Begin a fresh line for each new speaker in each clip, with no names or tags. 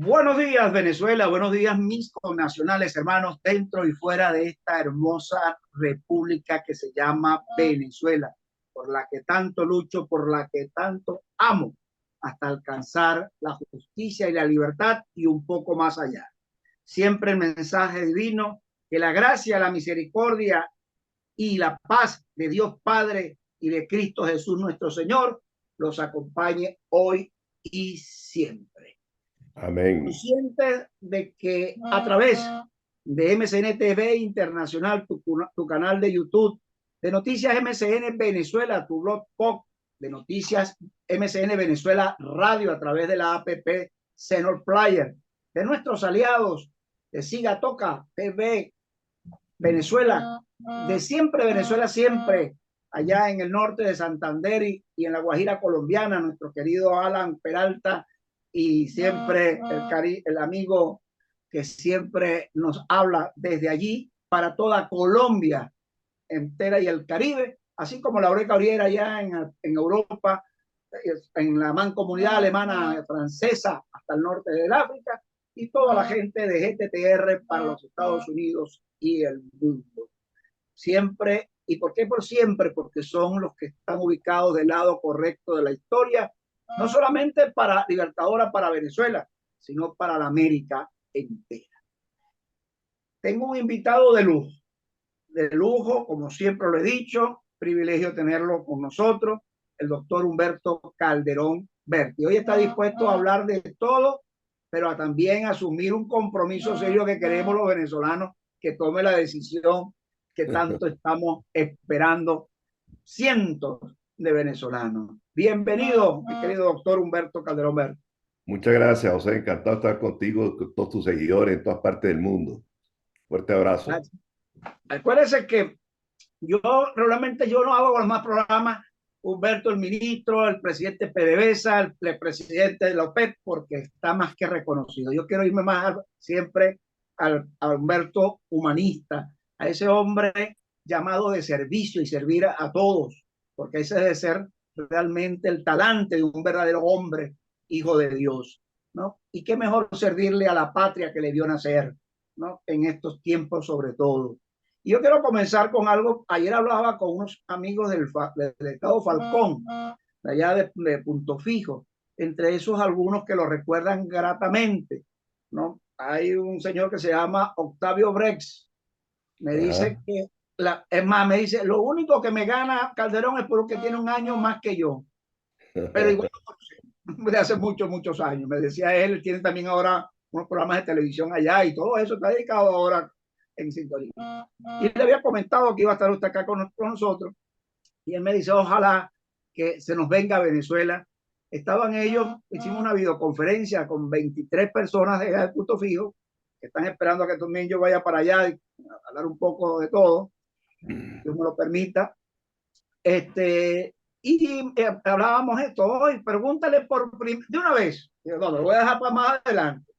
Buenos días, Venezuela. Buenos días, mis connacionales, hermanos, dentro y fuera de esta hermosa república que se llama Venezuela, por la que tanto lucho, por la que tanto amo, hasta alcanzar la justicia y la libertad y un poco más allá. Siempre el mensaje divino, que la gracia, la misericordia y la paz de Dios Padre y de Cristo Jesús nuestro Señor los acompañe hoy y siempre.
Amén.
Consciente de que a través de MCN TV Internacional, tu canal de YouTube, de Noticias MCN Venezuela, tu blog pop, de Noticias MCN Venezuela Radio a través de la APP Senior Player, de nuestros aliados de Siga Toca TV Venezuela, de Siempre Venezuela Siempre, allá en el norte de Santander y en la Guajira colombiana, nuestro querido Alan Peralta y siempre el amigo que siempre nos habla desde allí para toda Colombia entera y el Caribe, así como Laura Cabriera allá en Europa, en la mancomunidad alemana, francesa, hasta el norte del África, y toda la gente de GTTR para los Estados Unidos y el mundo. Siempre, ¿y por qué por siempre? Porque son los que están ubicados del lado correcto de la historia, no solamente para Libertadora, para Venezuela, sino para la América entera. Tengo un invitado de lujo, como siempre lo he dicho, privilegio tenerlo con nosotros, el doctor Humberto Calderón Berti. Hoy está dispuesto a hablar de todo, pero a también asumir un compromiso serio que queremos los venezolanos, que tome la decisión que tanto estamos esperando cientos de venezolanos. Bienvenido, mi querido doctor Humberto Calderón Berti.
Muchas gracias, José. Encantado de estar contigo, con todos tus seguidores en todas partes del mundo. Fuerte abrazo.
Acuérdense que realmente yo no hago los más programas, Humberto el ministro, el presidente PDVSA, el presidente de la OPEP, porque está más que reconocido. Yo quiero irme más siempre a Humberto humanista, a ese hombre llamado de servicio y servir a todos, porque ese debe ser realmente el talante de un verdadero hombre, hijo de Dios, ¿no? Y qué mejor servirle a la patria que le vio nacer, ¿no? En estos tiempos sobre todo. Y yo quiero comenzar con algo. Ayer hablaba con unos amigos del Estado Falcón, de allá de Punto Fijo, entre esos algunos que lo recuerdan gratamente, ¿no? Hay un señor que se llama Octavio Brex, me dice
Ajá.
que, es más, me dice, lo único que me gana Calderón es porque tiene un año más que yo, pero igual de hace muchos, muchos años. Me decía él, tiene también ahora unos programas de televisión allá y todo eso está dedicado ahora en sintonía. Y le había comentado que iba a estar usted acá con nosotros y él me dice, ojalá que se nos venga a Venezuela. Estaban ellos, hicimos una videoconferencia con 23 personas de Punto Fijo, que están esperando a que también yo vaya para allá y hablar un poco de todo, Dios me lo permita. Y hablábamos esto hoy, pregúntale de una vez, no, lo voy a dejar para más adelante,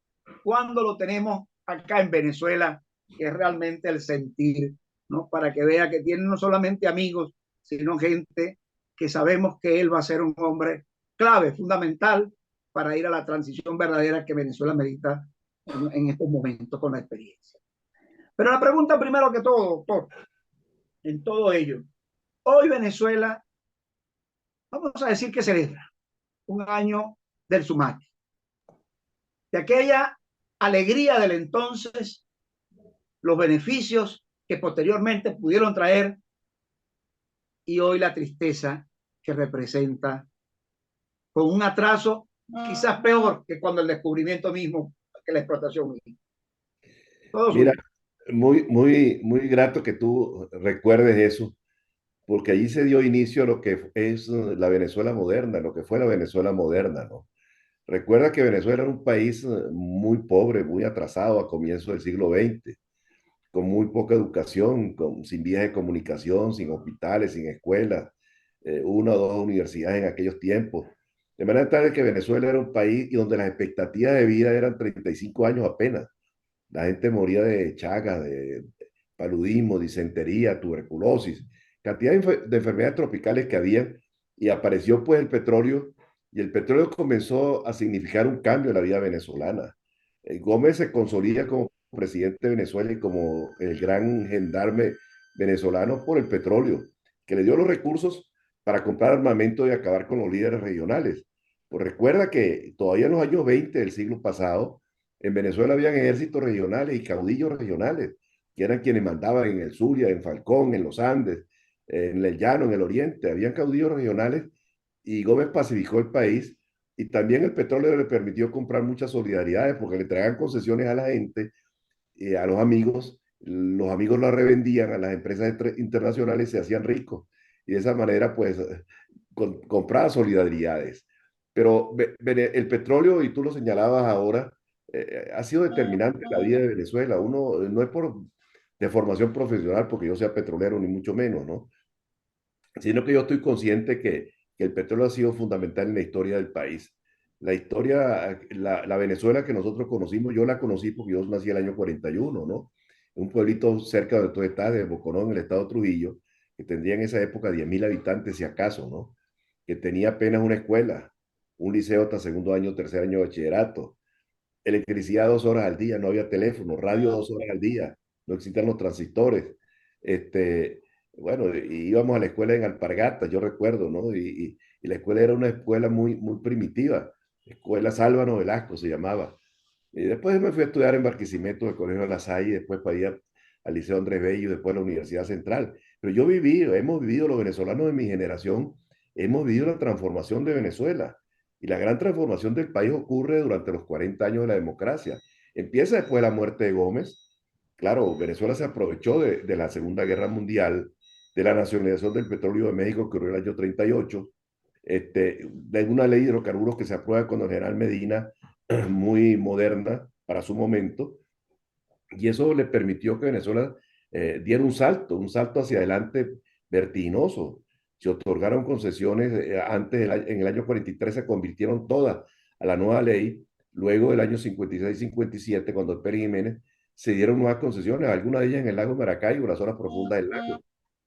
cuando lo tenemos acá en Venezuela, que es realmente el sentir, ¿no? Para que vea que tiene no solamente amigos, sino gente que sabemos que él va a ser un hombre clave, fundamental, para ir a la transición verdadera que Venezuela medita en estos momentos con la experiencia. Pero la pregunta primero que todo, doctor, en todo ello, hoy Venezuela, vamos a decir que celebra un año del Sumati, de aquella alegría del entonces, los beneficios que posteriormente pudieron traer y hoy la tristeza que representa con un atraso quizás peor que cuando el descubrimiento mismo, que la explotación misma. Todo
Mira,
suyo.
muy grato que tú recuerdes eso, porque allí se dio inicio a lo que es la Venezuela moderna, lo que fue la Venezuela moderna, ¿no? Recuerda que Venezuela era un país muy pobre, muy atrasado a comienzos del siglo XX, con muy poca educación, sin vías de comunicación, sin hospitales, sin escuelas, una o dos universidades en aquellos tiempos. De manera tal que Venezuela era un país y donde las expectativas de vida eran 35 años apenas. La gente moría de chagas, de paludismo, disentería, tuberculosis, cantidad de enfermedades tropicales que había, y apareció pues el petróleo, y el petróleo comenzó a significar un cambio en la vida venezolana. Gómez se consolida como presidente de Venezuela y como el gran gendarme venezolano por el petróleo, que le dio los recursos para comprar armamento y acabar con los líderes regionales. Pues recuerda que todavía en los años 20 del siglo pasado, en Venezuela habían ejércitos regionales y caudillos regionales, que eran quienes mandaban en el Zulia, en Falcón, en los Andes, en el Llano, en el Oriente. Habían caudillos regionales y Gómez pacificó el país y también el petróleo le permitió comprar muchas solidaridades porque le traían concesiones a la gente, a los amigos la revendían a las empresas internacionales y se hacían ricos. Y de esa manera, pues, compraba solidaridades. Pero el petróleo, y tú lo señalabas ahora, ha sido determinante en la vida de Venezuela. Uno no es por de formación profesional porque yo sea petrolero, ni mucho menos, ¿no? Sino que yo estoy consciente que el petróleo ha sido fundamental en la historia del país. La historia, la Venezuela que nosotros conocimos, yo la conocí porque yo nací el año 41, ¿no? Un pueblito cerca de donde tú estás, de Boconó, en el estado de Trujillo, que tendría en esa época 10.000 habitantes, si acaso, ¿no? Que tenía apenas una escuela, un liceo hasta segundo año, tercer año de bachillerato, electricidad 2 horas al día, no había teléfono, radio 2 horas al día, no existían los transistores. Bueno, íbamos a la escuela en Alpargatas, yo recuerdo, ¿no? Y la escuela era una escuela muy, muy primitiva, Escuela Sálvano Velasco se llamaba. Y después me fui a estudiar en Barquisimeto, del Colegio de La Salle, después para ir al Liceo Andrés Bello, después a la Universidad Central. Pero hemos vivido, los venezolanos de mi generación, hemos vivido la transformación de Venezuela. Y la gran transformación del país ocurre durante los 40 años de la democracia. Empieza después de la muerte de Gómez. Claro, Venezuela se aprovechó de la Segunda Guerra Mundial, de la nacionalización del petróleo de México que ocurrió en el año 38, de una ley de hidrocarburos que se aprueba con el general Medina, muy moderna para su momento, y eso le permitió que Venezuela diera un salto hacia adelante vertiginoso. Se otorgaron concesiones en el año 43 se convirtieron todas a la nueva ley, luego del año 56-57, cuando el Pérez Jiménez se dieron nuevas concesiones, algunas de ellas en el lago Maracaibo, las zonas profundas del lago,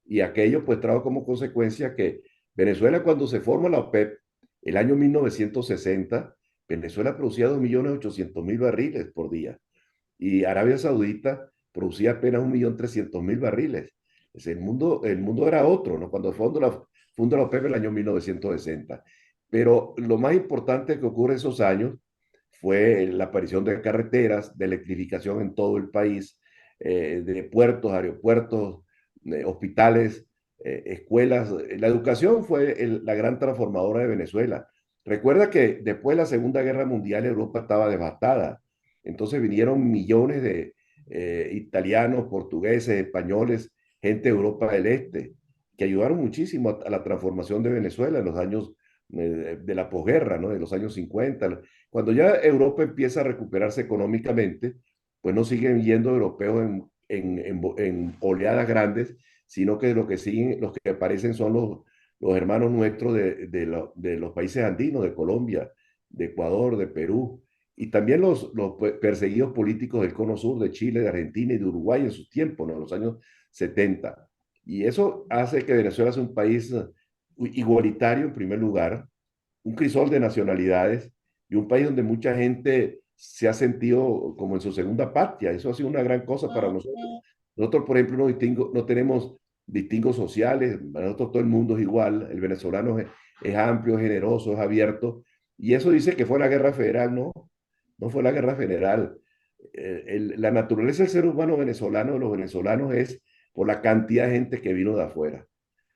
y aquello pues trajo como consecuencia que Venezuela cuando se forma la OPEP, el año 1960, Venezuela producía 2.800.000 barriles por día y Arabia Saudita producía apenas 1.300.000 barriles. El mundo era otro, ¿no? Cuando funda la OPEP en el año 1960. Pero lo más importante que ocurre esos años fue la aparición de carreteras, de electrificación en todo el país, de puertos, aeropuertos, hospitales, escuelas. La educación fue la gran transformadora de Venezuela. Recuerda que después de la Segunda Guerra Mundial Europa estaba devastada. Entonces vinieron millones de italianos, portugueses, españoles, gente de Europa del Este, que ayudaron muchísimo a la transformación de Venezuela en los años de la posguerra, ¿no? De los años 50. Cuando ya Europa empieza a recuperarse económicamente, pues no siguen yendo europeos en oleadas grandes, sino que lo que siguen, los que aparecen son los hermanos nuestros de los países andinos, de Colombia, de Ecuador, de Perú, y también los perseguidos políticos del Cono Sur, de Chile, de Argentina y de Uruguay en sus tiempos, ¿no? En los años 70. Y eso hace que Venezuela sea un país igualitario en primer lugar, un crisol de nacionalidades y un país donde mucha gente se ha sentido como en su segunda patria. Eso ha sido una gran cosa para nosotros. Nosotros, por ejemplo, no tenemos distingos sociales, para nosotros todo el mundo es igual, el venezolano es amplio, es generoso, es abierto, y eso dice que fue la guerra federal, ¿no? No fue la guerra federal. La naturaleza del ser humano venezolano, de los venezolanos, es por la cantidad de gente que vino de afuera.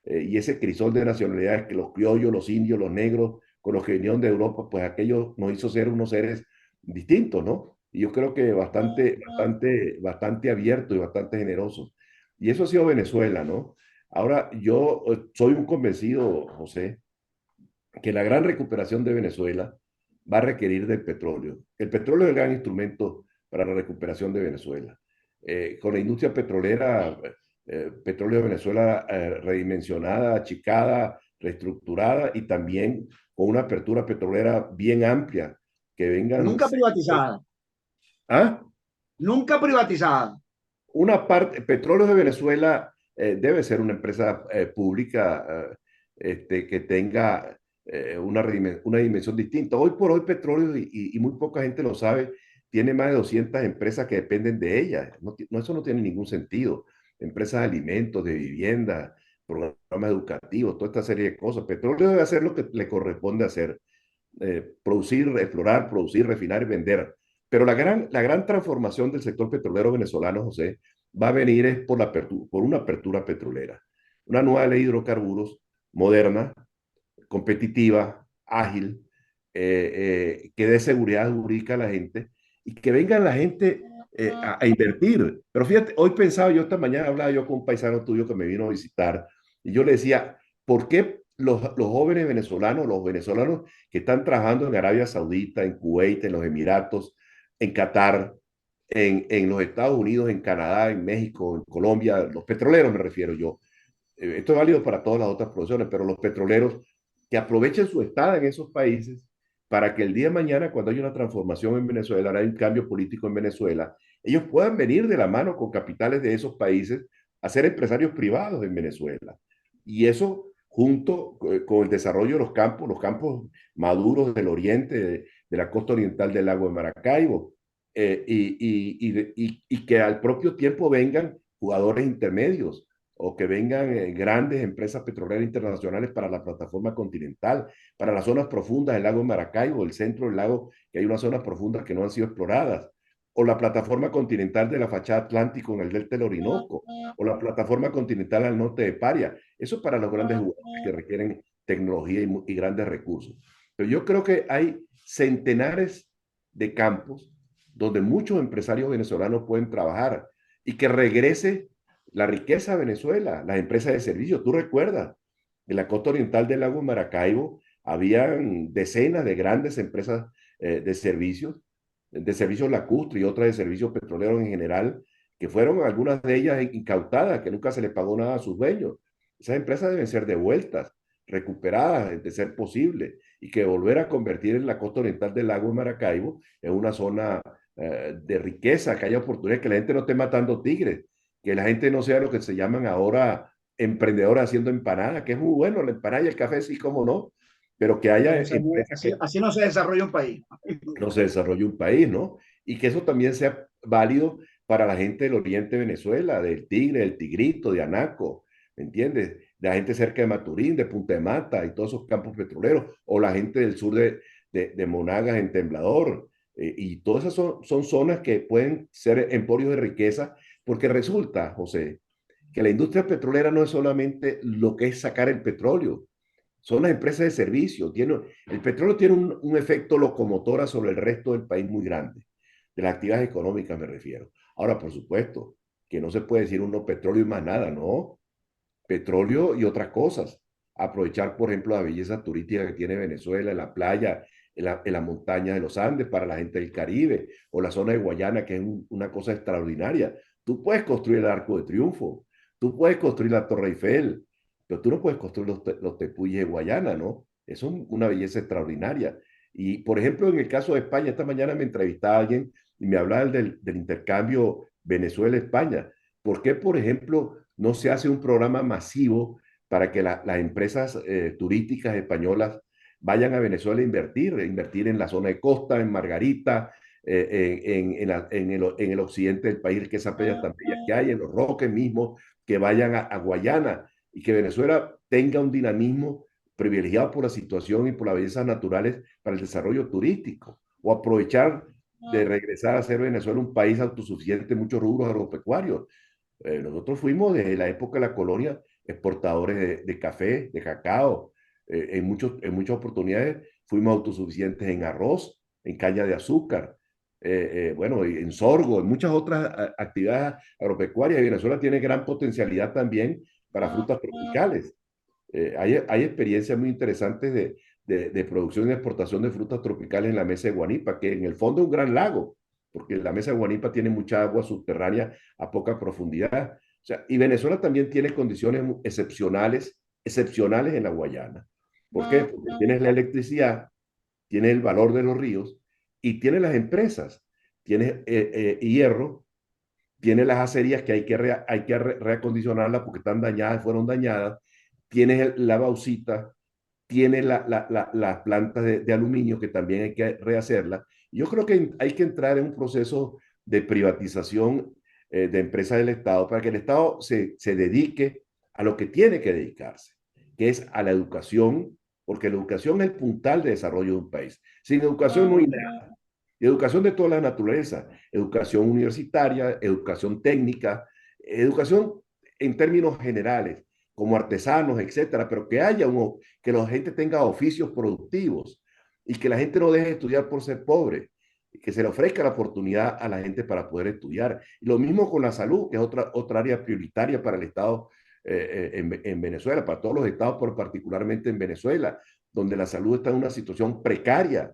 Y ese crisol de nacionalidades, que los criollos, los indios, los negros, con los que vinieron de Europa, pues aquello nos hizo ser unos seres distintos, ¿no? Y yo creo que bastante abierto y bastante generoso. Y eso ha sido Venezuela, ¿no? Ahora, yo soy un convencido, José, que la gran recuperación de Venezuela va a requerir del petróleo. El petróleo es el gran instrumento para la recuperación de Venezuela. Con la industria petrolera, petróleo de Venezuela redimensionada, achicada, reestructurada y también con una apertura petrolera bien amplia, que vengan...
Nunca privatizada.
¿Ah?
Nunca privatizada.
Una parte, Petróleo de Venezuela debe ser una empresa pública que tenga una dimensión distinta. Hoy por hoy Petróleo, y muy poca gente lo sabe, tiene más de 200 empresas que dependen de ella. Eso no tiene ningún sentido. Empresas de alimentos, de vivienda, programas educativos, toda esta serie de cosas. Petróleo debe hacer lo que le corresponde hacer, producir, explorar, producir, refinar y vender. Pero la gran transformación del sector petrolero venezolano, José, va a venir es por una apertura petrolera. Una nueva ley de hidrocarburos moderna, competitiva, ágil, que dé seguridad jurídica a la gente y que venga la gente a invertir. Pero fíjate, hoy pensaba yo, esta mañana hablaba yo con un paisano tuyo que me vino a visitar y yo le decía, ¿por qué los jóvenes venezolanos, los venezolanos que están trabajando en Arabia Saudita, en Kuwait, en los Emiratos, en Qatar, en los Estados Unidos, en Canadá, en México, en Colombia, los petroleros me refiero yo, esto es válido para todas las otras profesiones, pero los petroleros que aprovechen su estada en esos países para que el día de mañana, cuando haya una transformación en Venezuela, haya un cambio político en Venezuela, ellos puedan venir de la mano con capitales de esos países a ser empresarios privados en Venezuela. Y eso junto con el desarrollo de los campos maduros del oriente, de la costa oriental del lago de Maracaibo, y que al propio tiempo vengan jugadores intermedios o que vengan grandes empresas petroleras internacionales para la plataforma continental, para las zonas profundas del lago de Maracaibo, el centro del lago, que hay unas zonas profundas que no han sido exploradas, o la plataforma continental de la fachada atlántico en el delta del Orinoco, o la plataforma continental al norte de Paria. Eso es para los grandes jugadores que requieren tecnología y grandes recursos. Pero yo creo que hay centenares de campos donde muchos empresarios venezolanos pueden trabajar y que regrese la riqueza de Venezuela, las empresas de servicios. Tú recuerdas, en la costa oriental del lago Maracaibo habían decenas de grandes empresas de servicios lacustres y otras de servicios petroleros en general, que fueron algunas de ellas incautadas, que nunca se les pagó nada a sus dueños. Esas empresas deben ser devueltas, recuperadas, de ser posible, y que volver a convertir en la costa oriental del lago Maracaibo en una zona de riqueza, que haya oportunidades, que la gente no esté matando tigres, que la gente no sea lo que se llaman ahora emprendedores haciendo empanadas, que es muy bueno, la empanada y el café, sí, como no, pero que haya empresas
Así, así no se desarrolla un país.
no se desarrolle un país, ¿no? Y que eso también sea válido para la gente del oriente de Venezuela, del Tigre, del Tigrito, de Anaco, ¿me entiendes? De la gente cerca de Maturín, de Punta de Mata y todos esos campos petroleros, o la gente del sur de Monagas en Temblador. Y todas esas son zonas que pueden ser emporios de riqueza, porque resulta, José, que la industria petrolera no es solamente lo que es sacar el petróleo, son las empresas de servicio. El petróleo tiene un efecto locomotora sobre el resto del país muy grande, de las actividades económicas me refiero. Ahora, por supuesto, que no se puede decir uno petróleo y más nada, no. Petróleo y otras cosas. Aprovechar, por ejemplo, la belleza turística que tiene Venezuela, en la playa, en la montaña de los Andes para la gente del Caribe, o la zona de Guayana, que es una cosa extraordinaria. Tú puedes construir el Arco de Triunfo, tú puedes construir la Torre Eiffel, pero tú no puedes construir los tepuyes de Guayana, ¿no? Eso es una belleza extraordinaria. Y, por ejemplo, en el caso de España, esta mañana me entrevistaba a alguien y me hablaba del intercambio Venezuela-España. ¿Por qué, por ejemplo, no se hace un programa masivo para que las empresas turísticas españolas vayan a Venezuela a invertir en la zona de costa, en Margarita, en el occidente del país, que esa playa tan bella que hay, en los Roques mismos, que vayan a Guayana y que Venezuela tenga un dinamismo privilegiado por la situación y por las bellezas naturales para el desarrollo turístico, o aprovechar de regresar a ser Venezuela un país autosuficiente en muchos rubros agropecuarios. Nosotros fuimos desde la época de la colonia exportadores de café, de cacao. En muchas oportunidades fuimos autosuficientes en arroz, en caña de azúcar, bueno, en sorgo, en muchas otras actividades agropecuarias. Y Venezuela tiene gran potencialidad también para frutas tropicales. Hay experiencias muy interesantes de producción y exportación de frutas tropicales en la mesa de Guanipa, que en el fondo es un gran lago, porque la mesa de Guanipa tiene mucha agua subterránea a poca profundidad. O sea, y Venezuela también tiene condiciones excepcionales en la Guayana. ¿Por qué? Porque tienes la electricidad, tienes el valor de los ríos y tienes las empresas, tienes hierro, tienes las acerías que hay que reacondicionarlas porque están dañadas, fueron dañadas, tienes la bauxita, tienes las plantas de aluminio que también hay que rehacerlas, Yo creo que hay que entrar en un proceso de privatización de empresas del Estado para que el Estado se dedique a lo que tiene que dedicarse, que es a la educación, porque la educación es el puntal de desarrollo de un país. Sin educación no hay nada. Educación de toda la naturaleza, educación universitaria, educación técnica, educación en términos generales, como artesanos, etcétera, pero que haya que la gente tenga oficios productivos y que la gente no deje de estudiar por ser pobre, que se le ofrezca la oportunidad a la gente para poder estudiar. Y lo mismo con la salud, que es otra área prioritaria para el Estado en Venezuela, para todos los estados, pero particularmente en Venezuela, donde la salud está en una situación precaria,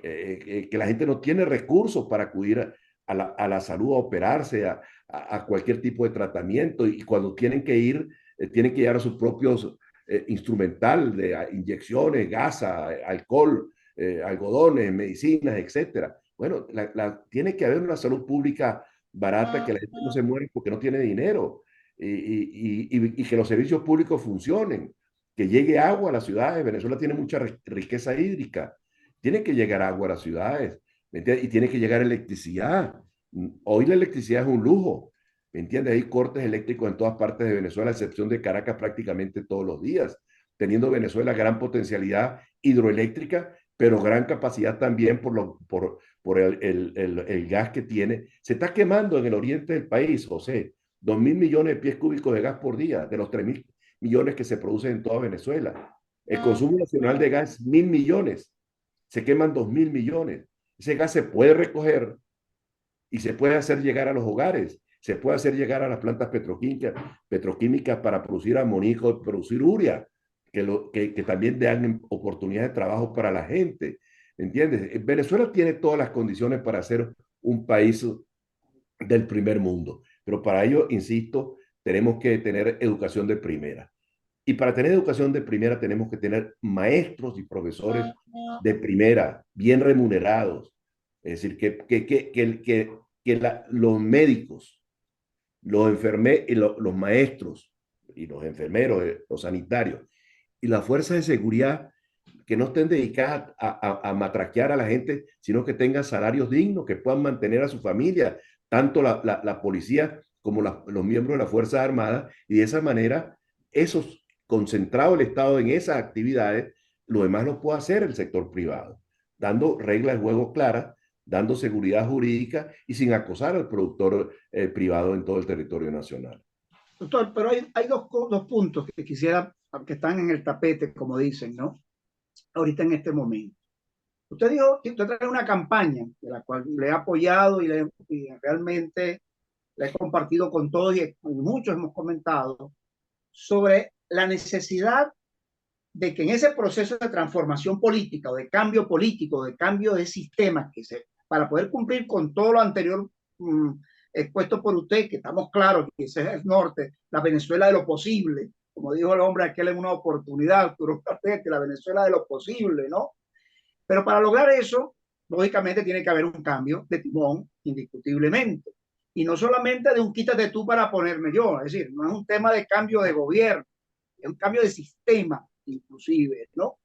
que la gente no tiene recursos para acudir a la salud, a operarse, a cualquier tipo de tratamiento, y cuando tienen que llevar a sus propios instrumental de inyecciones, gasa, alcohol, algodones, medicinas, etcétera. Bueno, tiene que haber una salud pública barata, que la gente no se muere porque no tiene dinero, y que los servicios públicos funcionen, que llegue agua a las ciudades. Venezuela tiene mucha riqueza hídrica, tiene que llegar agua a las ciudades, ¿me entiendes? Y tiene que llegar electricidad. Hoy la electricidad es un lujo, ¿me entiendes? Hay cortes eléctricos en todas partes de Venezuela, a excepción de Caracas, prácticamente todos los días, teniendo Venezuela gran potencialidad hidroeléctrica, pero gran capacidad también por el gas que tiene. Se está quemando en el oriente del país, José, 2.000 millones de pies cúbicos de gas por día, de los 3.000 millones que se producen en toda Venezuela. El consumo nacional de gas, 1.000 millones. Se queman 2.000 millones. Ese gas se puede recoger y se puede hacer llegar a los hogares, se puede hacer llegar a las plantas petroquímicas para producir amoníaco, producir urea, que también dan oportunidades de trabajo para la gente. ¿Entiendes? Venezuela tiene todas las condiciones para ser un país del primer mundo, pero para ello, insisto, tenemos que tener educación de primera. Y para tener educación de primera tenemos que tener maestros y profesores de primera, bien remunerados. Es decir, los médicos, los maestros y los enfermeros, los sanitarios y las fuerzas de seguridad, que no estén dedicadas a matraquear a la gente, sino que tengan salarios dignos, que puedan mantener a su familia, tanto la policía como los miembros de las Fuerzas Armadas, y de esa manera, concentrado el Estado en esas actividades, lo demás lo puede hacer el sector privado, dando reglas de juego claras, dando seguridad jurídica y sin acosar al productor privado en todo el territorio nacional.
Doctor, pero hay dos puntos que quisiera, que están en el tapete, como dicen, ¿no? Ahorita en este momento. Usted dijo que usted trae una campaña de la cual le he apoyado y realmente la he compartido con todos y muchos hemos comentado sobre la necesidad de que en ese proceso de transformación política o de cambio político, de cambio de sistemas, para poder cumplir con todo lo anterior expuesto por usted, que estamos claros que ese es el norte, la Venezuela de lo posible, como dijo el hombre aquel en una oportunidad, Arturo Pratete, la Venezuela de lo posible, ¿no? Pero para lograr eso, lógicamente tiene que haber un cambio de timón, indiscutiblemente. Y no solamente de un quítate tú para ponerme yo, es decir, no es un tema de cambio de gobierno, es un cambio de sistema, inclusive, ¿no?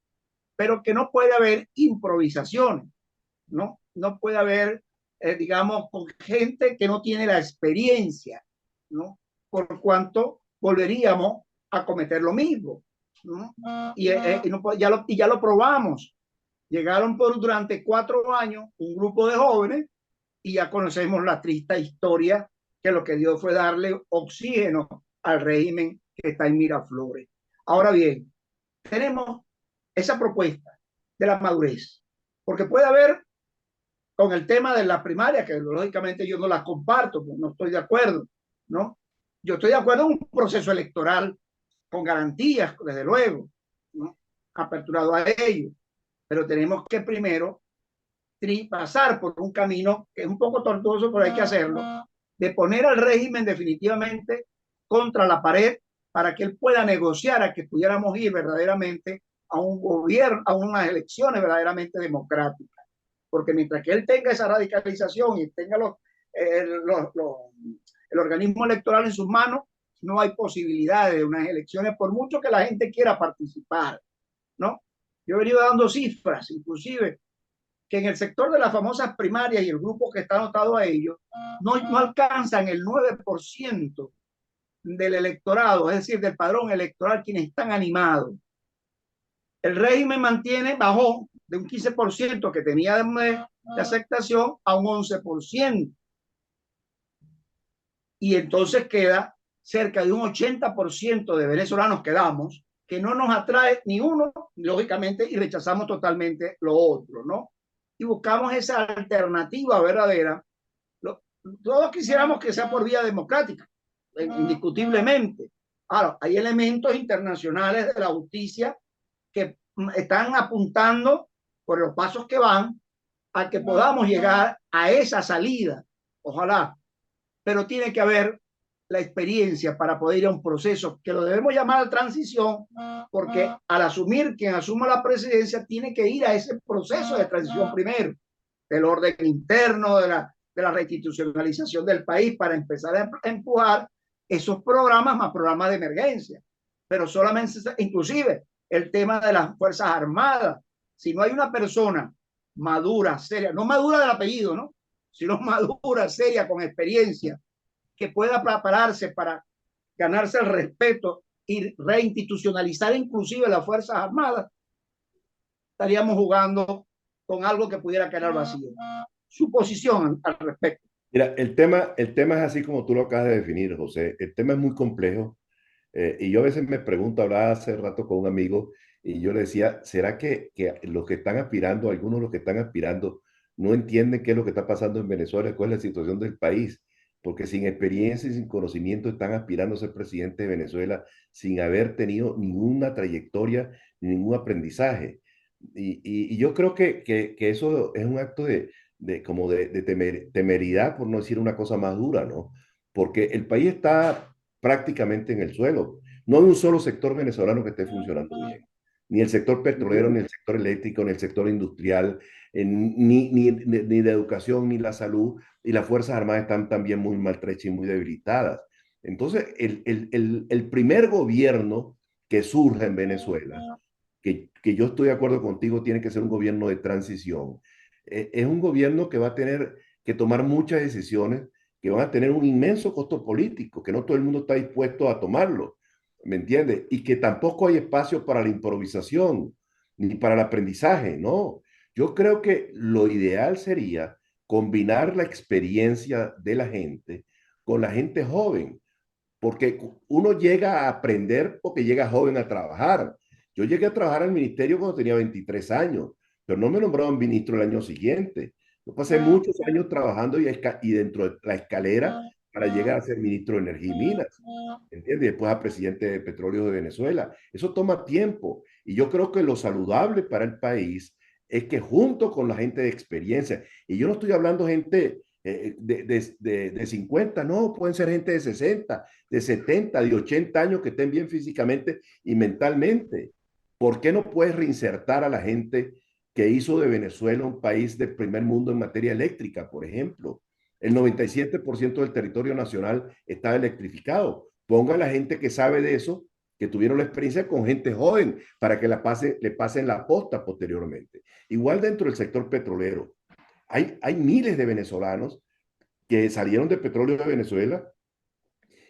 Pero que no puede haber improvisaciones, ¿no? No puede haber, digamos, con gente que no tiene la experiencia, ¿no? Por cuanto volveríamos a cometer lo mismo, ¿no? Ya lo probamos. Llegaron durante 4 años un grupo de jóvenes y ya conocemos la triste historia que lo que dio fue darle oxígeno al régimen que está en Miraflores. Ahora bien, tenemos esa propuesta de la madurez, porque puede haber con el tema de la primaria, que lógicamente yo no la comparto, pues no estoy de acuerdo, ¿no? Yo estoy de acuerdo en un proceso electoral con garantías, desde luego, ¿no? Aperturado a ello, pero tenemos que primero pasar por un camino que es un poco tortuoso, pero hay que hacerlo, de poner al régimen definitivamente contra la pared para que él pueda negociar a que pudiéramos ir verdaderamente a un gobierno, a unas elecciones verdaderamente democráticas. Porque mientras que él tenga esa radicalización y tenga el organismo electoral en sus manos, no hay posibilidades de unas elecciones, por mucho que la gente quiera participar, ¿no? Yo he venido dando cifras, inclusive, que en el sector de las famosas primarias y el grupo que está anotado a ellos, no alcanzan el 9% del electorado, es decir, del padrón electoral, quienes están animados. El régimen bajó de un 15% que tenía de aceptación a un 11%. Y entonces queda cerca de un 80% de venezolanos quedamos que no nos atrae ni uno, lógicamente, y rechazamos totalmente lo otro, ¿no? Y buscamos esa alternativa verdadera. Todos quisiéramos que sea por vía democrática, indiscutiblemente. Ahora, hay elementos internacionales de la justicia que están apuntando por los pasos que van a que podamos llegar a esa salida. Ojalá, pero tiene que haber la experiencia para poder ir a un proceso que lo debemos llamar transición, porque al asumir quien asuma la presidencia tiene que ir a ese proceso de transición primero, del orden interno, de la reinstitucionalización del país para empezar a empujar esos programas más programas de emergencia. Pero solamente, inclusive, el tema de las Fuerzas Armadas, si no hay una persona madura, seria, no madura del apellido, ¿no?, sino madura, seria, con experiencia, que pueda prepararse para ganarse el respeto y reinstitucionalizar inclusive las Fuerzas Armadas, estaríamos jugando con algo que pudiera quedar vacío. Su posición al respecto.
Mira, el tema es así como tú lo acabas de definir, José. El tema es muy complejo. Y yo a veces me pregunto, hablaba hace rato con un amigo y yo le decía, ¿será que los que están aspirando, algunos de los que están aspirando, no entienden qué es lo que está pasando en Venezuela, cuál es la situación del país? Porque sin experiencia y sin conocimiento están aspirando a ser presidente de Venezuela sin haber tenido ninguna trayectoria, ningún aprendizaje. Y yo creo que eso es un acto como de temeridad, por no decir una cosa más dura, ¿no? Porque el país está prácticamente en el suelo. No hay un solo sector venezolano que esté funcionando bien. Ni el sector petrolero, ni el sector eléctrico, ni el sector industrial, ni de educación, ni la salud. Y las Fuerzas Armadas están también muy maltrechas y muy debilitadas. Entonces, el primer gobierno que surge en Venezuela, que yo estoy de acuerdo contigo, tiene que ser un gobierno de transición. Es un gobierno que va a tener que tomar muchas decisiones que van a tener un inmenso costo político, que no todo el mundo está dispuesto a tomarlo, ¿me entiendes? Y que tampoco hay espacio para la improvisación ni para el aprendizaje, ¿no? Yo creo que lo ideal sería combinar la experiencia de la gente con la gente joven, porque uno llega a aprender porque llega joven a trabajar. Yo llegué a trabajar al ministerio cuando tenía 23 años, pero no me nombraron ministro el año siguiente. Yo pasé muchos años trabajando y dentro de la escalera para llegar a ser ministro de Energía y Minas, ¿entiendes? Y después a presidente de Petróleo de Venezuela. Eso toma tiempo y yo creo que lo saludable para el país es que junto con la gente de experiencia, y yo no estoy hablando gente de 50, no, pueden ser gente de 60, de 70, de 80 años que estén bien físicamente y mentalmente. ¿Por qué no puedes reinsertar a la gente que hizo de Venezuela un país del primer mundo en materia eléctrica, por ejemplo? El 97% del territorio nacional está electrificado. Ponga a la gente que sabe de eso, que tuvieron la experiencia con gente joven, para que le pasen la posta posteriormente. Igual dentro del sector petrolero. Hay miles de venezolanos que salieron de petróleo de Venezuela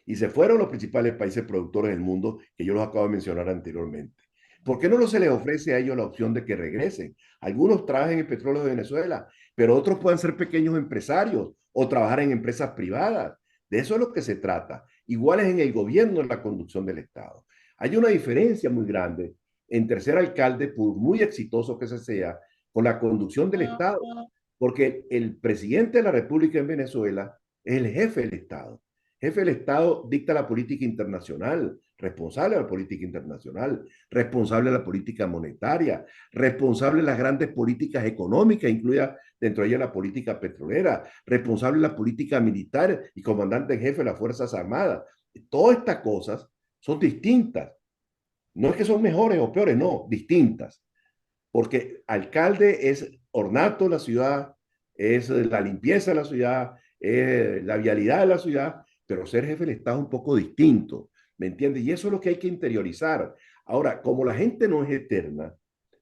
y se fueron a los principales países productores del mundo, que yo los acabo de mencionar anteriormente. ¿Por qué no se les ofrece a ellos la opción de que regresen? Algunos trabajan en el petróleo de Venezuela, pero otros pueden ser pequeños empresarios o trabajar en empresas privadas. De eso es lo que se trata. Igual es en el gobierno, en la conducción del Estado. Hay una diferencia muy grande entre ser alcalde, por muy exitoso que se sea, con la conducción del Estado. Porque el presidente de la República en Venezuela es el jefe del Estado. Jefe del Estado dicta la política internacional, responsable de la política internacional, responsable de la política monetaria, responsable de las grandes políticas económicas, incluida dentro de ella la política petrolera, responsable de la política militar y comandante en jefe de las Fuerzas Armadas. Todas estas cosas son distintas. No es que son mejores o peores, no, distintas. Porque alcalde es ornato de la ciudad, es la limpieza de la ciudad, es la vialidad de la ciudad, pero ser jefe del Estado es un poco distinto, ¿me entiendes? Y eso es lo que hay que interiorizar. Ahora, como la gente no es eterna,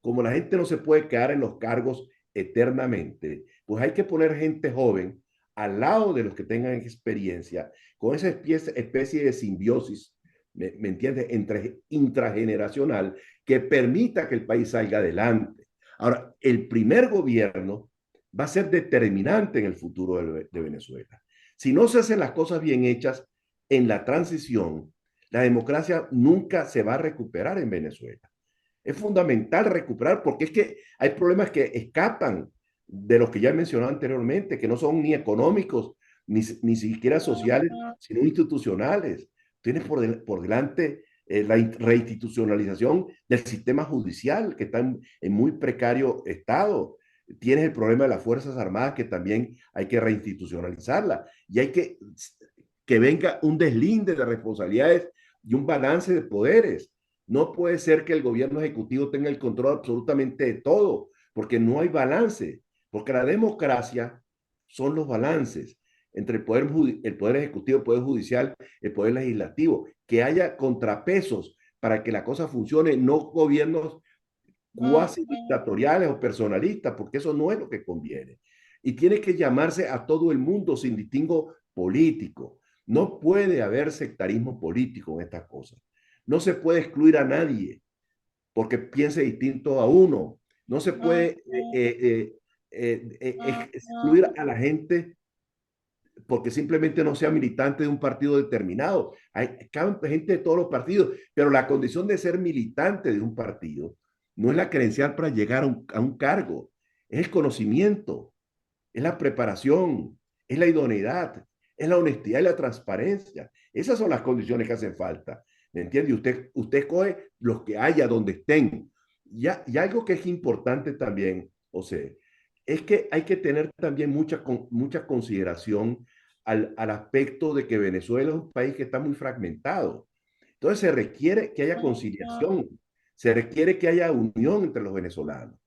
como la gente no se puede quedar en los cargos eternamente, pues hay que poner gente joven al lado de los que tengan experiencia, con esa especie de simbiosis, ¿me entiendes?, entre intrageneracional, que permita que el país salga adelante. Ahora, el primer gobierno va a ser determinante en el futuro de Venezuela. Si no se hacen las cosas bien hechas en la transición, la democracia nunca se va a recuperar en Venezuela. Es fundamental recuperar porque es que hay problemas que escapan de los que ya he mencionado anteriormente, que no son ni económicos, ni siquiera sociales, sino institucionales. Tienes por delante la reinstitucionalización del sistema judicial, que está en muy precario estado. Tienes el problema de las Fuerzas Armadas, que también hay que reinstitucionalizarla. Y hay que venga un deslinde de responsabilidades y un balance de poderes. No puede ser que el gobierno ejecutivo tenga el control absolutamente de todo, porque no hay balance, porque la democracia son los balances entre el poder ejecutivo, el poder judicial, el poder legislativo, que haya contrapesos para que la cosa funcione, no gobiernos cuasi dictatoriales o personalistas, porque eso no es lo que conviene. Y tiene que llamarse a todo el mundo sin distingo político. No puede haber sectarismo político en estas cosas. No se puede excluir a nadie porque piense distinto a uno. No se puede excluir a la gente porque simplemente no sea militante de un partido determinado. Hay gente de todos los partidos, pero la condición de ser militante de un partido no es la credencial para llegar a un cargo, es el conocimiento, es la preparación, es la idoneidad, es la honestidad y la transparencia. Esas son las condiciones que hacen falta. ¿Me entiende? Usted escoge los que haya donde estén. Y algo que es importante también, o sea, es que hay que tener también mucha consideración al aspecto de que Venezuela es un país que está muy fragmentado. Entonces se requiere que haya conciliación, se requiere que haya unión entre los venezolanos.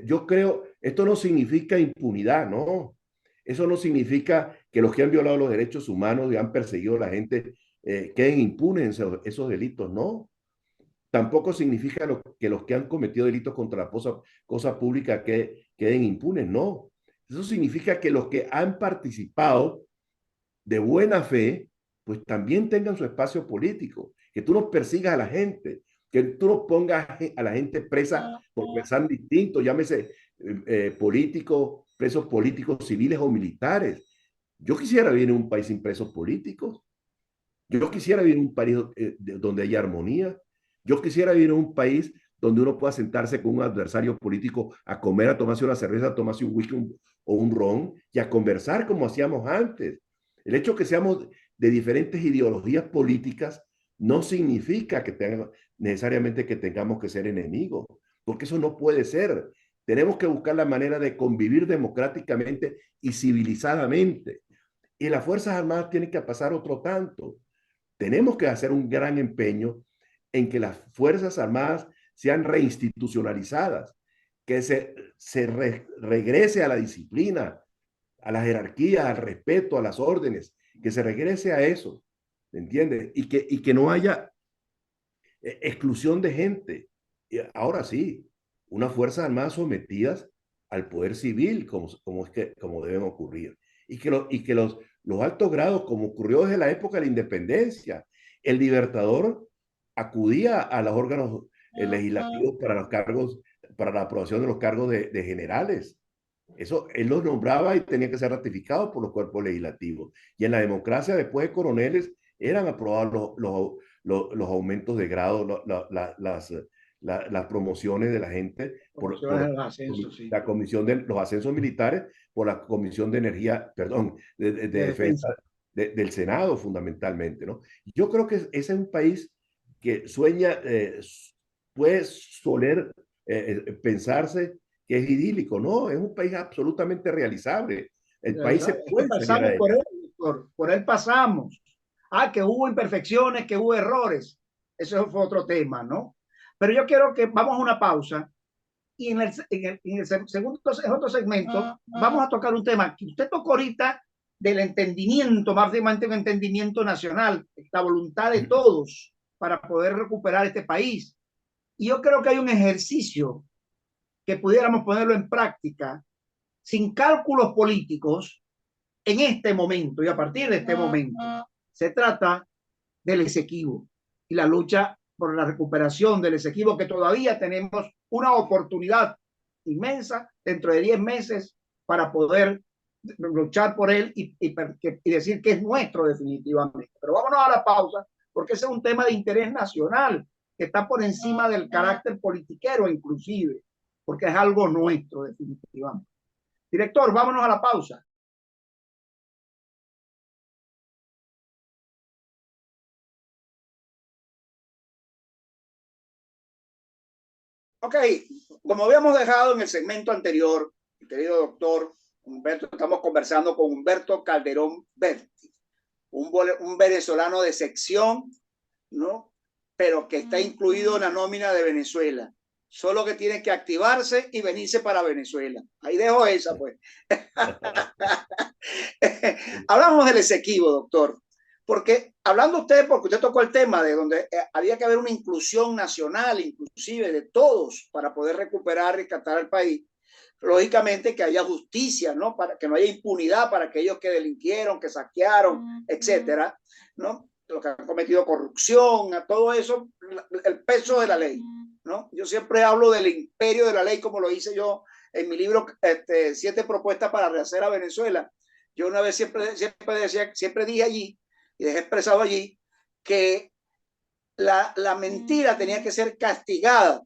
Yo creo, esto no significa impunidad, ¿no? Eso no significa que los que han violado los derechos humanos y han perseguido a la gente queden impunes en esos delitos, ¿no? Tampoco significa que los que han cometido delitos contra la cosa pública queden impunes, no. Eso significa que los que han participado de buena fe, pues también tengan su espacio político, que tú no persigas a la gente, que tú no pongas a la gente presa por pensar distinto, llámese políticos, presos políticos, civiles o militares. Yo quisiera vivir en un país sin presos políticos. Yo quisiera vivir en un país donde haya armonía. Yo quisiera vivir en un país donde uno pueda sentarse con un adversario político a comer, a tomarse una cerveza, a tomarse un whisky o un ron y a conversar como hacíamos antes. El hecho que seamos de diferentes ideologías políticas no significa necesariamente que tengamos que ser enemigos, porque eso no puede ser. Tenemos que buscar la manera de convivir democráticamente y civilizadamente. Y las Fuerzas Armadas tienen que pasar otro tanto. Tenemos que hacer un gran empeño en que las Fuerzas Armadas sean reinstitucionalizadas, que regrese a la disciplina, a la jerarquía, al respeto, a las órdenes, que se regrese a eso, ¿me entiendes? Y que no haya exclusión de gente. Y ahora sí, unas Fuerzas Armadas sometidas al poder civil, como deben ocurrir. Y que los altos grados, como ocurrió desde la época de la independencia, el Libertador acudía a los órganos legislativos para los cargos, para la aprobación de los cargos de generales. Eso él los nombraba y tenía que ser ratificado por los cuerpos legislativos. Y en la democracia, después de coroneles, eran aprobados los aumentos de grado, las promociones de la gente por
ascenso, sí,
la comisión de los ascensos militares, por la comisión de energía, perdón, de defensa del Senado fundamentalmente, ¿no? Yo creo que ese es un país que sueña, puede soler pensarse que es idílico, no, es un país absolutamente realizable. El país se
es que
puede salir
pasamos por
adelante.
él, por él pasamos. Ah, que hubo imperfecciones, que hubo errores. Eso fue otro tema, ¿no? Pero yo quiero que vamos a una pausa y en el segundo, en otro segmento vamos a tocar un tema que usted tocó ahorita del entendimiento, más de un entendimiento nacional, la voluntad de todos para poder recuperar este país. Y yo creo que hay un ejercicio que pudiéramos ponerlo en práctica sin cálculos políticos en este momento y a partir de este momento. Se trata del Esequibo y la lucha por la recuperación del Esequibo, que todavía tenemos una oportunidad inmensa dentro de 10 meses para poder luchar por él y decir que es nuestro definitivamente. Pero vámonos a la pausa, porque ese es un tema de interés nacional que está por encima del carácter politiquero inclusive, porque es algo nuestro definitivamente. Director, vámonos a la pausa. Ok, como habíamos dejado en el segmento anterior, querido doctor Humberto, estamos conversando con Humberto Calderón Berti, un venezolano de sección, ¿no? Pero que está incluido en la nómina de Venezuela. Solo que tiene que activarse y venirse para Venezuela. Ahí dejo esa, pues. Hablamos del Esequibo, doctor. Porque hablando usted, porque usted tocó el tema de donde había que haber una inclusión nacional, inclusive de todos, para poder recuperar y rescatar al país. Lógicamente que haya justicia, ¿no? Para que no haya impunidad para aquellos que delinquieron, que saquearon, etcétera, ¿no? Los que han cometido corrupción, a todo eso, el peso de la ley, ¿no? Yo siempre hablo del imperio de la ley, como lo hice yo en mi libro 7 propuestas para rehacer a Venezuela. Yo una vez siempre dije allí, y dejé expresado allí, que la mentira tenía que ser castigada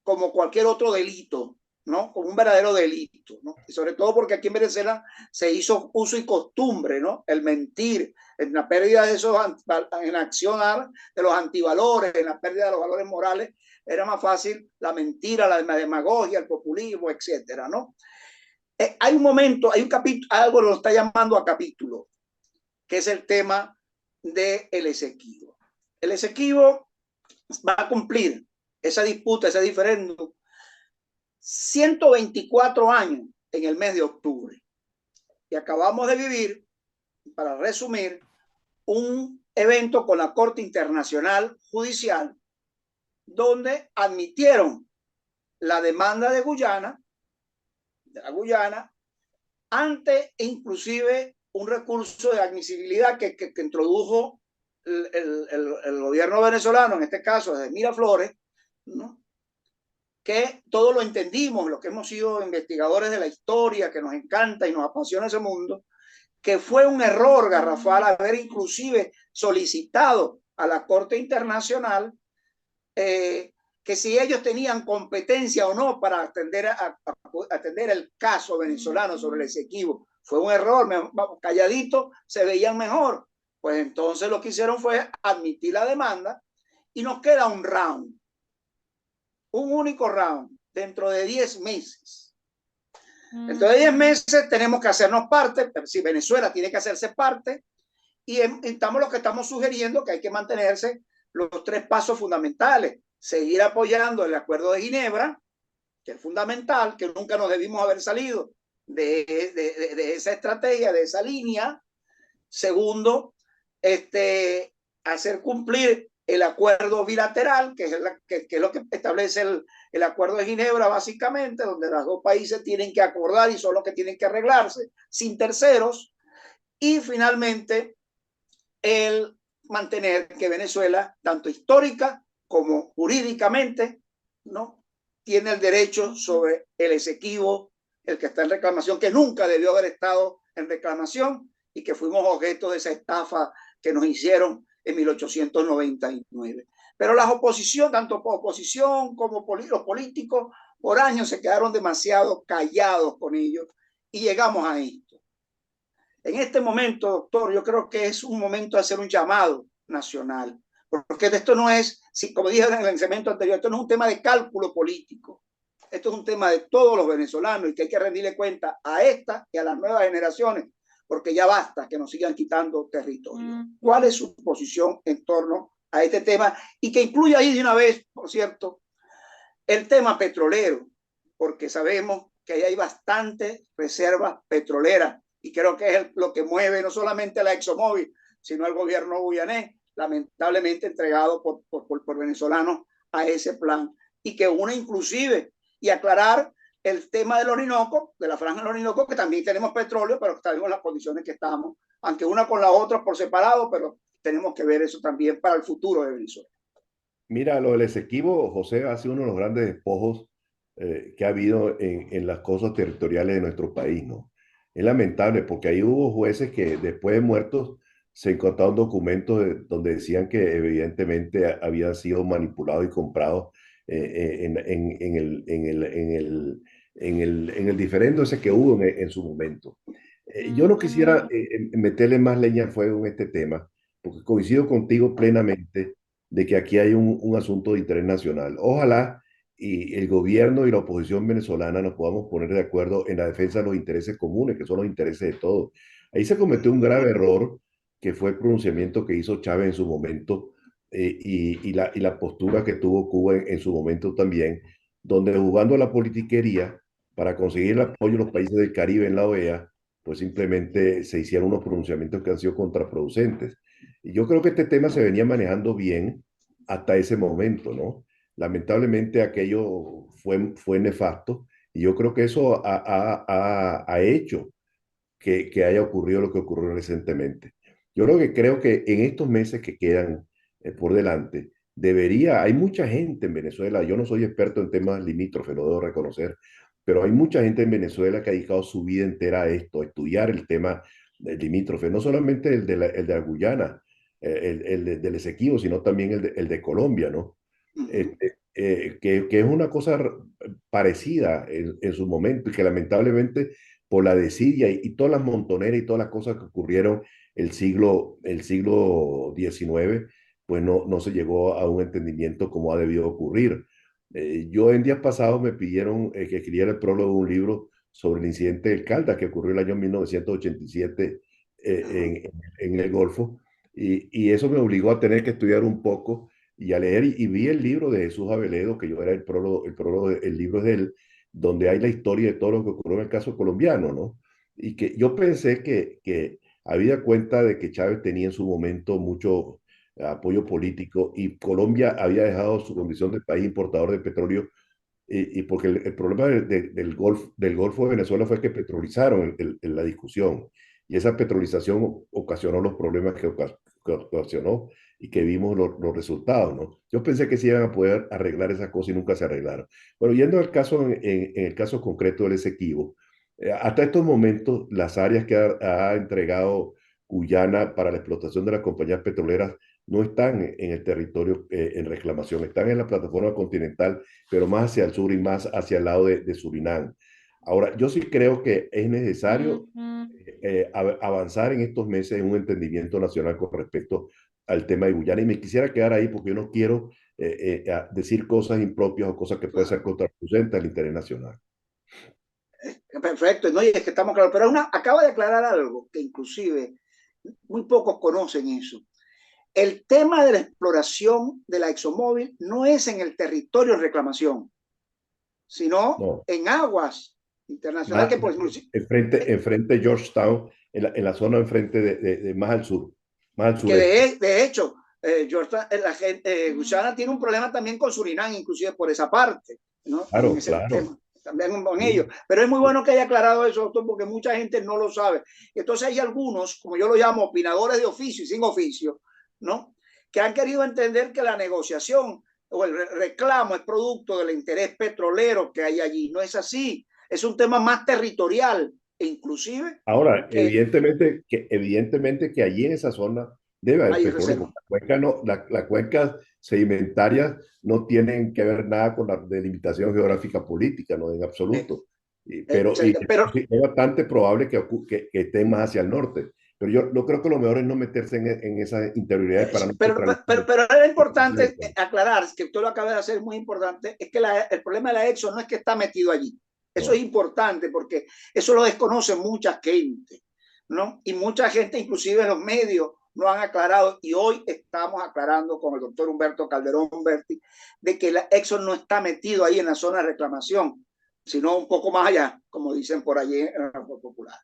como cualquier otro delito, ¿no? Como un verdadero delito, ¿no? Y sobre todo porque aquí en Venezuela se hizo uso y costumbre, ¿no? El mentir, en la pérdida de esos, en la acción de los antivalores, en la pérdida de los valores morales, era más fácil la mentira, la demagogia, el populismo, etcétera, ¿no? Hay un momento, hay un capítulo, algo lo está llamando a capítulo, que es el tema del Esequibo. El Esequibo va a cumplir esa disputa, ese diferéndum, 124 años en el mes de octubre. Y acabamos de vivir, para resumir, un evento con la Corte Internacional Judicial donde admitieron la demanda de la Guyana, ante inclusive un recurso de admisibilidad que introdujo el gobierno venezolano, en este caso de Miraflores, ¿no? Que todo lo entendimos, los que hemos sido investigadores de la historia, que nos encanta y nos apasiona ese mundo, que fue un error garrafal haber inclusive solicitado a la Corte Internacional que si ellos tenían competencia o no para atender el caso venezolano sobre el Esequibo. Fue un error, calladito se veían mejor. Pues entonces lo que hicieron fue admitir la demanda y nos queda un round, un único round, dentro de 10 meses. Dentro de 10 meses tenemos que hacernos parte, si Venezuela tiene que hacerse parte, y estamos lo que estamos sugiriendo que hay que mantenerse los 3 pasos fundamentales. Seguir apoyando el Acuerdo de Ginebra, que es fundamental, que nunca nos debimos haber salido de esa estrategia, de esa línea. Segundo, hacer cumplir el acuerdo bilateral, que es lo que establece el Acuerdo de Ginebra, básicamente, donde los 2 países tienen que acordar y son los que tienen que arreglarse, sin terceros. Y finalmente, el mantener que Venezuela, tanto histórica como jurídicamente, ¿no?, tiene el derecho sobre el Esequibo, el que está en reclamación, que nunca debió haber estado en reclamación y que fuimos objeto de esa estafa que nos hicieron en 1899. Pero las oposición, tanto oposición como los políticos, por años se quedaron demasiado callados con ellos y llegamos a esto. En este momento, doctor, yo creo que es un momento de hacer un llamado nacional, porque esto no es, como dije en el segmento anterior, esto no es un tema de cálculo político, esto es un tema de todos los venezolanos y que hay que rendirle cuenta a esta y a las nuevas generaciones, porque ya basta que nos sigan quitando territorio. ¿Cuál es su posición en torno a este tema? Y que incluye ahí de una vez, por cierto, el tema petrolero, porque sabemos que ahí hay bastantes reservas petroleras y creo que es lo que mueve no solamente a la ExxonMobil, sino al gobierno guyanés, lamentablemente entregado por venezolanos a ese plan, y que une inclusive, y aclarar el tema del Orinoco, de la franja del Orinoco, que también tenemos petróleo, pero estamos en las condiciones que estamos, aunque una con la otra por separado, pero tenemos que ver eso también para el futuro de Venezuela.
Mira, lo del Esequibo, José, ha sido uno de los grandes despojos que ha habido en las costas territoriales de nuestro país, ¿no? Es lamentable porque ahí hubo jueces que después de muertos se encontraron documentos donde decían que evidentemente habían sido manipulados y comprados en el diferendo ese que hubo en su momento. Yo no quisiera meterle más leña al fuego en este tema, porque coincido contigo plenamente de que aquí hay un asunto de interés nacional. Ojalá y el gobierno y la oposición venezolana nos podamos poner de acuerdo en la defensa de los intereses comunes, que son los intereses de todos. Ahí se cometió un grave error, que fue el pronunciamiento que hizo Chávez en su momento y la postura que tuvo Cuba en su momento también, donde jugando a la politiquería para conseguir el apoyo de los países del Caribe en la OEA, pues simplemente se hicieron unos pronunciamientos que han sido contraproducentes. Y yo creo que este tema se venía manejando bien hasta ese momento, ¿no? Lamentablemente aquello fue nefasto y yo creo que eso ha hecho que haya ocurrido lo que ocurrió recientemente. Yo creo que en estos meses que quedan por delante, hay mucha gente en Venezuela, yo no soy experto en temas limítrofes, lo debo reconocer, pero hay mucha gente en Venezuela que ha dedicado su vida entera a esto, a estudiar el tema del limítrofe, no solamente el de la Guyana, del Esequibo, sino también el de Colombia, ¿no? Que es una cosa parecida en su momento y que lamentablemente por la desidia y todas las montoneras y todas las cosas que ocurrieron el siglo XIX, pues no se llegó a un entendimiento como ha debido ocurrir. Yo en días pasados me pidieron que escribiera el prólogo de un libro sobre el incidente del Caldas que ocurrió el año 1987 en el Golfo y eso me obligó a tener que estudiar un poco y a leer y vi el libro de Jesús Aveledo, que yo era el libro de él, donde hay la historia de todo lo que ocurrió en el caso colombiano, ¿no? Y que yo pensé que había cuenta de que Chávez tenía en su momento mucho apoyo político y Colombia había dejado su condición de país importador de petróleo y porque el problema del Golfo de Venezuela fue que petrolizaron la discusión y esa petrolización ocasionó los problemas que ocasionó y que vimos los resultados, ¿no? Yo pensé que se iban a poder arreglar esas cosas y nunca se arreglaron. Bueno, yendo al caso, en el caso concreto del Esequibo, hasta estos momentos las áreas que ha entregado Guyana para la explotación de las compañías petroleras no están en el territorio en reclamación, están en la plataforma continental, pero más hacia el sur y más hacia el lado de Surinam. Ahora, yo sí creo que es necesario avanzar en estos meses en un entendimiento nacional con respecto al tema de Guyana y me quisiera quedar ahí porque yo no quiero decir cosas impropias o cosas que pueden ser contraproducentes al interés nacional.
Perfecto, no, y es que estamos claros, pero acaba de aclarar algo que inclusive muy pocos conocen eso. El tema de la exploración de la ExxonMobil no es en el territorio en reclamación, sino
No,
en aguas internacionales que pues,
enfrente de Georgetown, en la zona enfrente más al
que
sureste.
de hecho, Guyana tiene un problema también con Surinam, inclusive por esa parte, ¿no? En
Claro,
ese
claro.
tema, también con ellos.
Sí.
Pero es muy bueno que haya aclarado eso, doctor, porque mucha gente no lo sabe. Entonces hay algunos, como yo lo llamo, opinadores de oficio y sin oficio, ¿no? Que han querido entender que la negociación o el reclamo es producto del interés petrolero que hay allí. No es así. Es un tema más territorial e inclusive
Ahora,
que
evidentemente que allí en esa zona debe haber
hay
petróleo,
reserva.
porque la cuenca sedimentaria no tienen que ver nada con la delimitación geográfica política, no en absoluto.
Pero
Sí, es bastante probable que estén más hacia el norte. Pero yo no creo que lo mejor es no meterse en esas interioridades para no
pero era importante aclarar, que tú lo acabas de hacer, muy importante, es que el problema de la Exxon no es que está metido allí. Eso es importante porque eso lo desconoce mucha gente, ¿no? Y mucha gente, inclusive en los medios, no han aclarado y hoy estamos aclarando con el doctor Humberto Calderón Berti de que la Exxon no está metido ahí en la zona de reclamación, sino un poco más allá, como dicen por allí en la popular.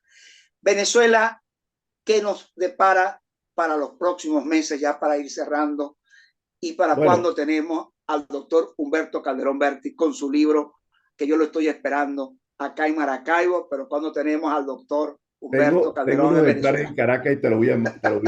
Venezuela, ¿qué nos depara para los próximos meses, ya para ir cerrando? ¿Y para
Bueno,
cuándo tenemos al doctor Humberto Calderón Berti con su libro que yo lo estoy esperando acá en Maracaibo, pero cuando tenemos al doctor Humberto
Tengo
Calderón
unos
en
ejemplares en
Venezuela.
Caracas y te lo voy a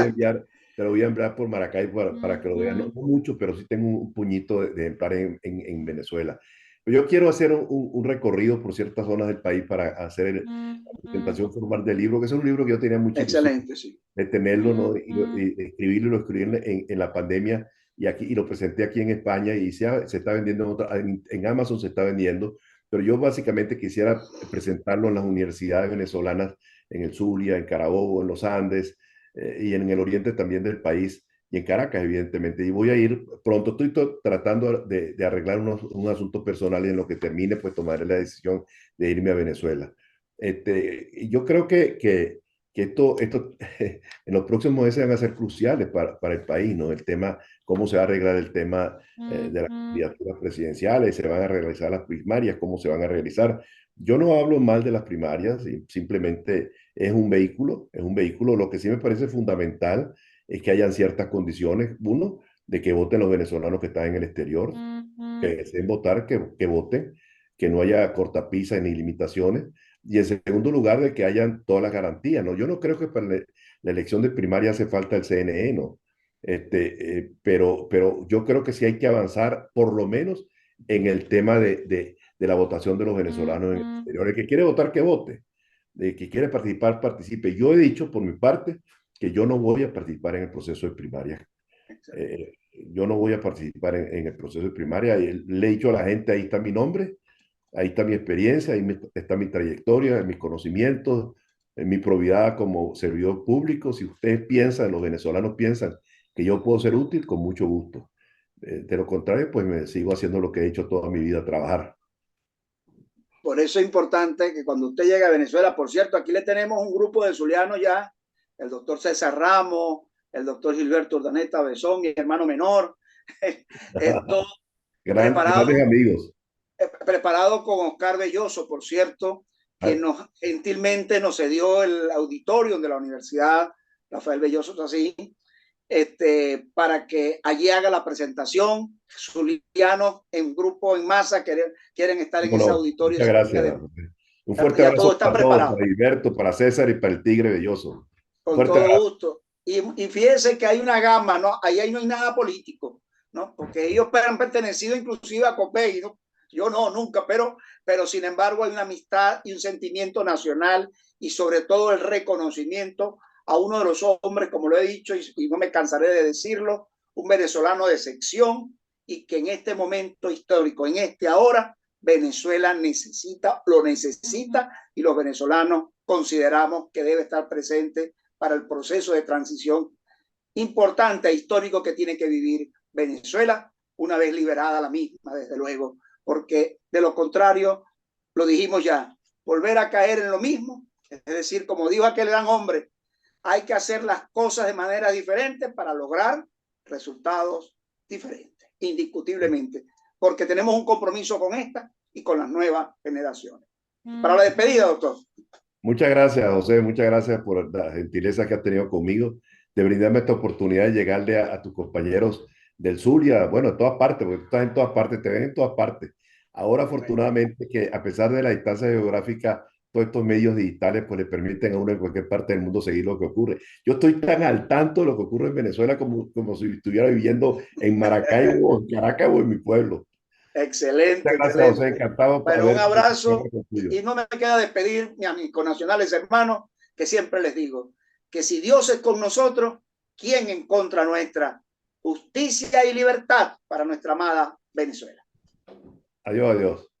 enviar, te lo voy a enviar por Maracay para que lo veas. No, no mucho, pero sí tengo un puñito de ejemplares en Venezuela. Yo quiero hacer un recorrido por ciertas zonas del país para hacer la presentación formal del libro, que es un libro que yo tenía mucha ilusión
Excelente, sí.
de tenerlo, ¿no? Y de escribirlo, lo escribí en la pandemia y aquí y lo presenté aquí en España y se está vendiendo en Amazon se está vendiendo, pero yo básicamente quisiera presentarlo en las universidades venezolanas, en el Zulia, en Carabobo, en los Andes y en el oriente también del país y en Caracas, evidentemente. Y voy a ir pronto, estoy tratando de arreglar un asunto personal y en lo que termine, pues tomaré la decisión de irme a Venezuela. Y yo creo que esto en los próximos meses van a ser cruciales para el país, ¿no? El tema, cómo se va a arreglar el tema de las candidaturas presidenciales, se van a realizar las primarias, cómo se van a realizar. Yo no hablo mal de las primarias, simplemente es un vehículo, es un vehículo. Lo que sí me parece fundamental es que hayan ciertas condiciones. Uno, de que voten los venezolanos que están en el exterior, que deseen votar, que voten, que no haya cortapisas ni limitaciones. Y en segundo lugar, de que hayan todas las garantías, ¿no? Yo no creo que para la elección de primaria hace falta el CNE, ¿no? Pero yo creo que sí hay que avanzar, por lo menos en el tema de la votación de los venezolanos en el exterior. El que quiere votar, que vote. El que quiere participar, participe. Yo he dicho, por mi parte, que yo no voy a participar en el proceso de primaria. Yo no voy a participar en el proceso de primaria. Le he dicho a la gente, ahí está mi nombre, ahí está mi experiencia, está mi trayectoria, mis conocimientos, mi probidad como servidor público. Si ustedes piensan, los venezolanos piensan que yo puedo ser útil, con mucho gusto. De lo contrario, pues me sigo haciendo lo que he hecho toda mi vida, trabajar.
Por eso es importante que cuando usted llegue a Venezuela, por cierto, aquí le tenemos un grupo de zulianos ya, el doctor César Ramos, el doctor Gilberto Urdaneta Besón, mi hermano menor, todo preparado,
Grandes amigos.
preparado con Oscar Belloso, por cierto, que gentilmente nos cedió el auditorio de la Universidad Rafael Belloso así, para que allí haga la presentación. Zulianos en grupo, en masa, quieren estar en ese auditorio.
Muchas gracias. Un fuerte abrazo para todos, para Gilberto, para César y para el Tigre Belloso.
Con todo gusto. Y fíjense que hay una gama, ¿no? Ahí no hay nada político, ¿no? Porque ellos han pertenecido inclusive a COPEI, ¿no? Yo no, nunca, pero sin embargo hay una amistad y un sentimiento nacional y sobre todo el reconocimiento a uno de los hombres, como lo he dicho y no me cansaré de decirlo, un venezolano de sección y que en este momento histórico, en este ahora, Venezuela lo necesita y los venezolanos consideramos que debe estar presente para el proceso de transición importante e histórico que tiene que vivir Venezuela una vez liberada la misma, desde luego, porque de lo contrario, lo dijimos ya, volver a caer en lo mismo, es decir, como dijo aquel gran hombre, hay que hacer las cosas de manera diferente para lograr resultados diferentes, indiscutiblemente, porque tenemos un compromiso con esta y con las nuevas generaciones. Para la despedida, doctor.
Muchas gracias, José. Muchas gracias por la gentileza que has tenido conmigo, de brindarme esta oportunidad de llegarle a tus compañeros del Zulia, bueno, de todas partes, porque tú estás en todas partes, te ven en todas partes. Ahora, afortunadamente, que a pesar de la distancia geográfica, todos estos medios digitales pues le permiten a uno en cualquier parte del mundo seguir lo que ocurre. Yo estoy tan al tanto de lo que ocurre en Venezuela como si estuviera viviendo en Maracaibo, en Caracas o en mi pueblo.
Excelente,
Gracias,
excelente.
José, encantado.
Bueno, un abrazo y no me queda despedir a mis connacionales hermanos, que siempre les digo que si Dios es con nosotros, ¿quién en contra nuestra? Justicia y libertad para nuestra amada Venezuela.
Adiós, adiós.